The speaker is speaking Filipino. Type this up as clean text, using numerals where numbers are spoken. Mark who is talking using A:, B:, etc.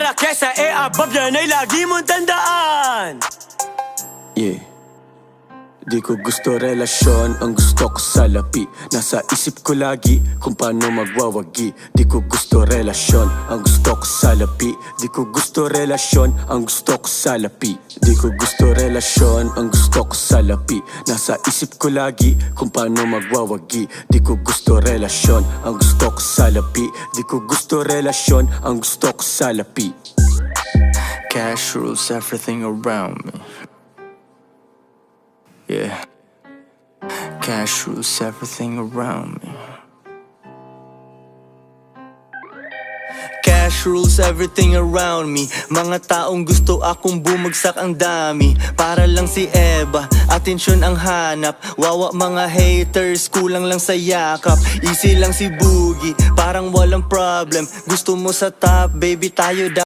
A: malaki sa e-above yan ay lagi mong tandaan. Yeah. Di ko gusto relasyon, ang gusto ko salapi. Nasa isip ko lagi kung paano magwawagi. Di ko gusto relasyon, ang gusto ko salapi. Di ko gusto relasyon, ang gusto ko salapi. Di ko gusto relasyon, ang gusto ko salapi. Nasa isip ko lagi kung paano magwawagi. Di ko gusto relasyon, ang gusto ko salapi. Di ko gusto relasyon, ang gusto ko salapi.
B: Cash rules everything around me. Yeah, cash rules everything around me. Cash rules everything around me. Mga taong gusto akong bumagsak ang dami. Para lang si Eva, atensyon ang hanap. Wawa mga haters, kulang lang sa yakap. Easy lang si Boogie, parang walang problem. Gusto mo sa top, baby tayo